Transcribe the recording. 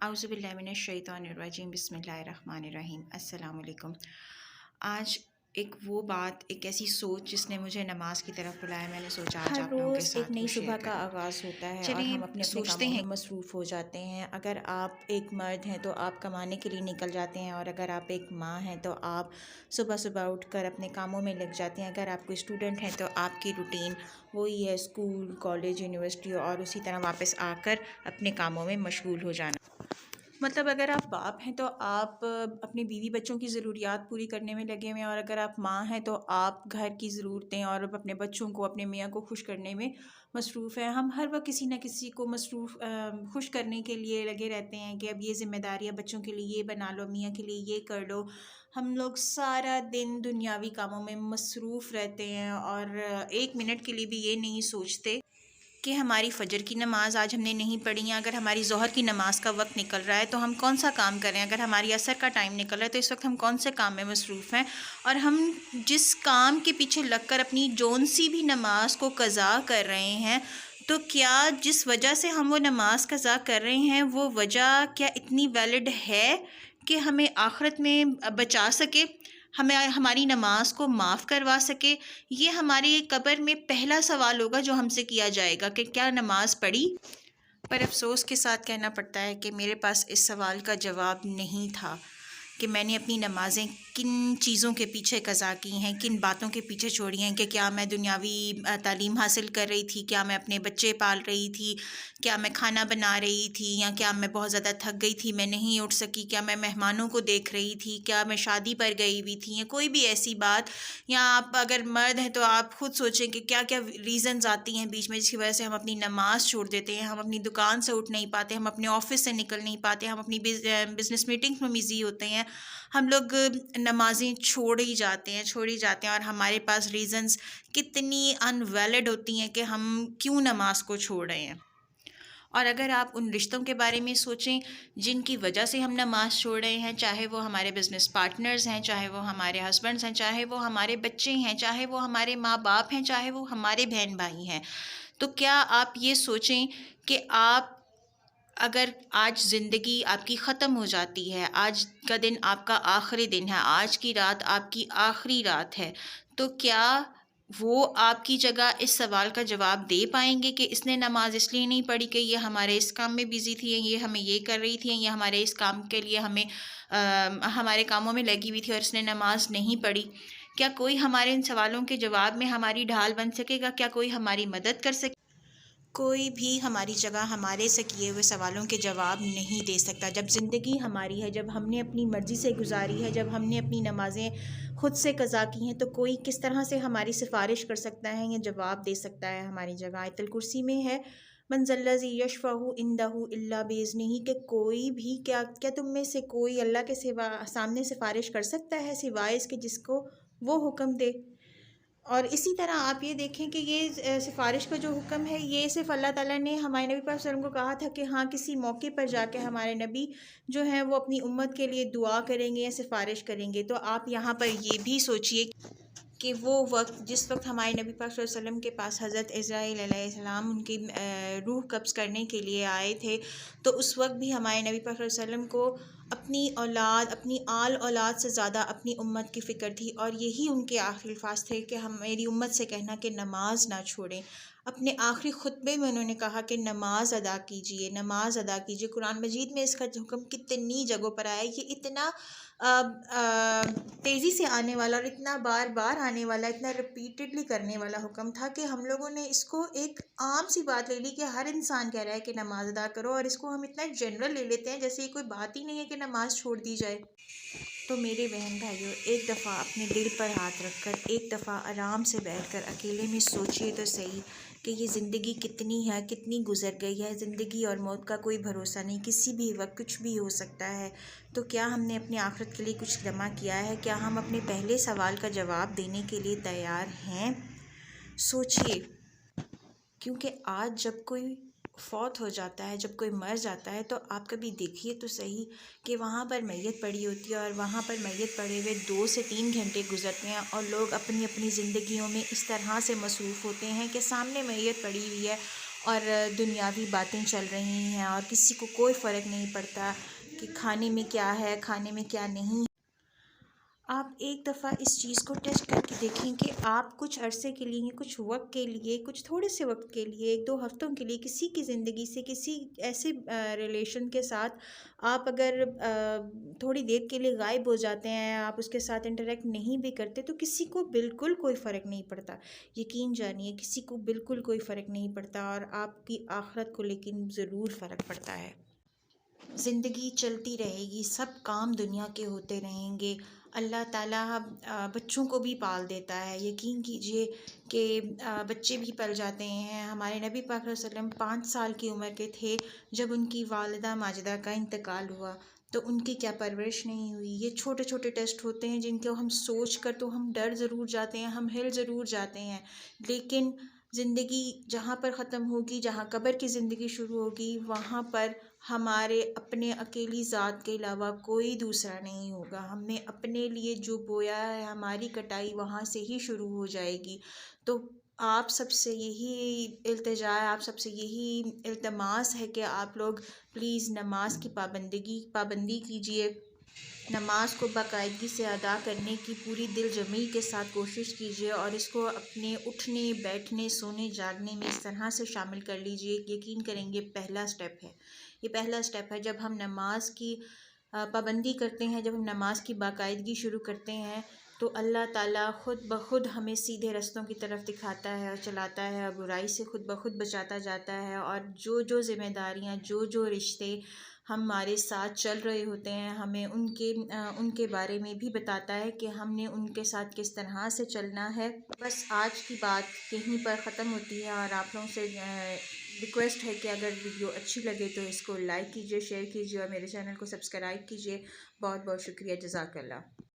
اعوذ باللہ من الشیطان الرجیم بسم اللہ الرحمن الرحیم۔ السلام علیکم۔ آج وہ بات، ایک ایسی سوچ جس نے مجھے نماز کی طرف بلایا، میں نے سوچا آج ہر آپ لوگوں کے روز ایک ساتھ نئی وہ صبح شیئر کا کروں۔ آغاز ہوتا ہے اور چلیے ہم اپنے سوچتے کاموں ہیں، میں مصروف ہو جاتے ہیں۔ اگر آپ ایک مرد ہیں تو آپ کمانے کے لیے نکل جاتے ہیں، اور اگر آپ ایک ماں ہیں تو آپ صبح صبح اٹھ کر اپنے کاموں میں لگ جاتے ہیں۔ اگر آپ کوئی اسٹوڈنٹ ہیں تو آپ کی روٹین وہی ہے، اسکول، کالج، یونیورسٹی، اور اسی طرح واپس آ کر اپنے کاموں میں مشغول ہو جانا۔ مطلب اگر آپ باپ ہیں تو آپ اپنے بیوی بچوں کی ضروریات پوری کرنے میں لگے ہوئے ہیں، اور اگر آپ ماں ہیں تو آپ گھر کی ضرورتیں اور اپنے بچوں کو، اپنے میاں کو خوش کرنے میں مصروف ہیں۔ ہم ہر وقت کسی نہ کسی کو خوش کرنے کے لیے لگے رہتے ہیں کہ اب یہ ذمہ داریاں بچوں کے لیے یہ بنا لو، میاں کے لیے یہ کر لو۔ ہم لوگ سارا دن دنیاوی کاموں میں مصروف رہتے ہیں اور ایک منٹ کے لیے بھی یہ نہیں سوچتے کہ ہماری فجر کی نماز آج ہم نے نہیں پڑھی ہے۔ اگر ہماری ظہر کی نماز کا وقت نکل رہا ہے تو ہم کون سا کام کریں؟ اگر ہماری عصر کا ٹائم نکل رہا ہے تو اس وقت ہم کون سے کام میں مصروف ہیں؟ اور ہم جس کام کے پیچھے لگ کر اپنی جون سی بھی نماز کو قضا کر رہے ہیں، تو کیا جس وجہ سے ہم وہ نماز قضا کر رہے ہیں وہ وجہ کیا اتنی ویلڈ ہے کہ ہمیں آخرت میں بچا سکے، ہمیں ہماری نماز کو معاف کروا سکے؟ یہ ہماری قبر میں پہلا سوال ہوگا جو ہم سے کیا جائے گا کہ کیا نماز پڑھی؟ پر افسوس کے ساتھ کہنا پڑتا ہے کہ میرے پاس اس سوال کا جواب نہیں تھا کہ میں نے اپنی نمازیں کن چیزوں کے پیچھے قضا کی ہیں، کن باتوں کے پیچھے چھوڑی ہیں، کہ کیا میں دنیاوی تعلیم حاصل کر رہی تھی، کیا میں اپنے بچے پال رہی تھی، کیا میں کھانا بنا رہی تھی، یا کیا میں بہت زیادہ تھک گئی تھی، میں نہیں اٹھ سکی، کیا میں مہمانوں کو دیکھ رہی تھی، کیا میں شادی پر گئی ہوئی تھی، یا کوئی بھی ایسی بات۔ یا آپ اگر مرد ہیں تو آپ خود سوچیں کہ کیا کیا ریزنز آتی ہیں بیچ میں جس کی وجہ سے ہم اپنی نماز چھوڑ دیتے ہیں، ہم اپنی دکان سے اٹھ نہیں پاتے، ہم اپنے آفس سے نکل نہیں پاتے، ہم اپنی بزنس میٹنگز میں بزی ہوتے ہیں، ہم لوگ نمازیں چھوڑ ہی جاتے ہیں اور ہمارے پاس ریزنز کتنی ان ویلڈ ہوتی ہیں کہ ہم کیوں نماز کو چھوڑ رہے ہیں۔ اور اگر آپ ان رشتوں کے بارے میں سوچیں جن کی وجہ سے ہم نماز چھوڑ رہے ہیں، چاہے وہ ہمارے بزنس پارٹنرز ہیں، چاہے وہ ہمارے ہسبینڈز ہیں، چاہے وہ ہمارے بچے ہیں، چاہے وہ ہمارے ماں باپ ہیں، چاہے وہ ہمارے بہن بھائی ہیں، تو کیا آپ یہ سوچیں کہ آپ اگر آج زندگی آپ کی ختم ہو جاتی ہے، آج کا دن آپ کا آخری دن ہے، آج کی رات آپ کی آخری رات ہے، تو کیا وہ آپ کی جگہ اس سوال کا جواب دے پائیں گے کہ اس نے نماز اس لیے نہیں پڑھی کہ یہ ہمارے اس کام میں بزی تھی، یہ ہمیں یہ کر رہی تھی، یہ ہمارے اس کام کے لیے ہمارے کاموں میں لگی ہوئی تھی اور اس نے نماز نہیں پڑھی؟ کیا کوئی ہمارے ان سوالوں کے جواب میں ہماری ڈھال بن سکے گا؟ کیا کوئی ہماری مدد کر سکے؟ کوئی بھی ہماری جگہ ہمارے سے کیے ہوئے سوالوں کے جواب نہیں دے سکتا۔ جب زندگی ہماری ہے، جب ہم نے اپنی مرضی سے گزاری ہے، جب ہم نے اپنی نمازیں خود سے قضا کی ہیں، تو کوئی کس طرح سے ہماری سفارش کر سکتا ہے یا جواب دے سکتا ہے ہماری جگہ؟ آیت الکرسی میں ہے من ذا الذی یشفع عندہ الا باذنہ، کہ کوئی بھی کیا تم میں سے کوئی اللہ کے سامنے سفارش کر سکتا ہے سوائے اس کے جس کو وہ حکم دے؟ اور اسی طرح آپ یہ دیکھیں کہ یہ سفارش کا جو حکم ہے یہ صرف اللہ تعالیٰ نے ہمارے نبی پاک صلی اللہ علیہ وسلم کو کہا تھا کہ ہاں کسی موقع پر جا کے ہمارے نبی جو ہیں وہ اپنی امت کے لیے دعا کریں گے یا سفارش کریں گے۔ تو آپ یہاں پر یہ بھی سوچئے کہ وہ وقت جس وقت ہمارے نبی پاک صلی اللہ علیہ وسلم کے پاس حضرت عزرائیل علیہ السلام ان کی روح قبض کرنے کے لیے آئے تھے، تو اس وقت بھی ہمارے نبی پاک صلی اللہ علیہ وسلم کو اپنی اولاد، اپنی آل اولاد سے زیادہ اپنی امت کی فکر تھی، اور یہی ان کے آخری الفاظ تھے کہ ہم میری امت سے کہنا کہ نماز نہ چھوڑیں۔ اپنے آخری خطبے میں انہوں نے کہا کہ نماز ادا کیجئے، نماز ادا کیجئے۔ قرآن مجید میں اس کا حکم کتنی جگہوں پر آیا ہے، یہ اتنا تیزی سے آنے والا اور اتنا بار بار آنے والا، اتنا ریپیٹڈلی کرنے والا حکم تھا کہ ہم لوگوں نے اس کو ایک عام سی بات لے لی کہ ہر انسان کہہ رہا ہے کہ نماز ادا کرو، اور اس کو ہم اتنا جنرل لے لیتے ہیں جیسے یہ کوئی بات ہی نہیں ہے کہ نماز چھوڑ دی جائے۔ تو میرے بہن بھائیوں، ایک دفعہ اپنے دل پر ہاتھ رکھ کر، ایک دفعہ آرام سے بیٹھ کر اکیلے میں سوچئے تو صحیح کہ یہ زندگی کتنی ہے، کتنی گزر گئی ہے۔ زندگی اور موت کا کوئی بھروسہ نہیں، کسی بھی وقت کچھ بھی ہو سکتا ہے۔ تو کیا ہم نے اپنی آخرت کے لیے کچھ جمع کیا ہے؟ کیا ہم اپنے پہلے سوال کا جواب دینے کے لیے تیار ہیں؟ سوچئے، کیونکہ آج جب کوئی فوت ہو جاتا ہے، جب کوئی مر جاتا ہے، تو آپ کبھی دیکھیے تو صحیح کہ وہاں پر میت پڑی ہوتی ہے، اور وہاں پر میت پڑے ہوئے 2 سے 3 گھنٹے گزرتے ہیں، اور لوگ اپنی اپنی زندگیوں میں اس طرح سے مصروف ہوتے ہیں کہ سامنے میت پڑی ہوئی ہے اور دنیاوی باتیں چل رہی ہیں اور کسی کو کوئی فرق نہیں پڑتا کہ کھانے میں کیا ہے، کھانے میں کیا نہیں۔ آپ ایک دفعہ اس چیز کو ٹیسٹ کر کے دیکھیں کہ آپ کچھ عرصے کے لیے، کچھ وقت کے لیے، کچھ تھوڑے سے وقت کے لیے، 1-2 ہفتوں کے لیے کسی کی زندگی سے، کسی ایسے ریلیشن کے ساتھ آپ اگر تھوڑی دیر کے لیے غائب ہو جاتے ہیں، آپ اس کے ساتھ انٹریکٹ نہیں بھی کرتے، تو کسی کو بالکل کوئی فرق نہیں پڑتا۔ یقین جانیے کسی کو بالکل کوئی فرق نہیں پڑتا، اور آپ کی آخرت کو لیکن ضرور فرق پڑتا ہے۔ زندگی چلتی رہے گی، سب کام دنیا کے ہوتے رہیں گے، اللہ تعالیٰ بچوں کو بھی پال دیتا ہے۔ یقین کیجئے کہ بچے بھی پل جاتے ہیں۔ ہمارے نبی پاک صلی اللہ علیہ وسلم 5 سال کی عمر کے تھے جب ان کی والدہ ماجدہ کا انتقال ہوا، تو ان کی کیا پرورش نہیں ہوئی۔ یہ چھوٹے چھوٹے ٹیسٹ ہوتے ہیں جن کو ہم سوچ کر تو ہم ڈر ضرور جاتے ہیں، ہم ہل ضرور جاتے ہیں، لیکن زندگی جہاں پر ختم ہوگی، جہاں قبر کی زندگی شروع ہوگی، وہاں پر ہمارے اپنے اکیلی ذات کے علاوہ کوئی دوسرا نہیں ہوگا۔ ہم نے اپنے لیے جو بویا ہے، ہماری کٹائی وہاں سے ہی شروع ہو جائے گی۔ تو آپ سب سے یہی التجا ہے، آپ سب سے یہی التماس ہے کہ آپ لوگ پلیز نماز کی پابندی کیجئے، نماز کو باقاعدگی سے ادا کرنے کی پوری دل جمعی کے ساتھ کوشش کیجئے، اور اس کو اپنے اٹھنے، بیٹھنے، سونے، جاگنے میں اس طرح سے شامل کر لیجئے۔ یقین کریں گے پہلا سٹیپ ہے، یہ پہلا سٹیپ ہے۔ جب ہم نماز کی پابندی کرتے ہیں، جب ہم نماز کی باقاعدگی شروع کرتے ہیں، تو اللہ تعالیٰ خود بخود ہمیں سیدھے رستوں کی طرف دکھاتا ہے اور چلاتا ہے، اور برائی سے خود بخود بچاتا جاتا ہے، اور جو ذمہ داریاں، جو رشتے ہمارے ساتھ چل رہے ہوتے ہیں، ہمیں ان کے بارے میں بھی بتاتا ہے کہ ہم نے ان کے ساتھ کس طرح سے چلنا ہے۔ بس آج کی بات یہیں پر ختم ہوتی ہے، اور آپ لوگوں سے ریکویسٹ ہے کہ اگر ویڈیو اچھی لگے تو اس کو لائک کیجئے، شیئر کیجئے، اور میرے چینل کو سبسکرائب کیجئے۔ بہت بہت شکریہ، جزاک اللہ۔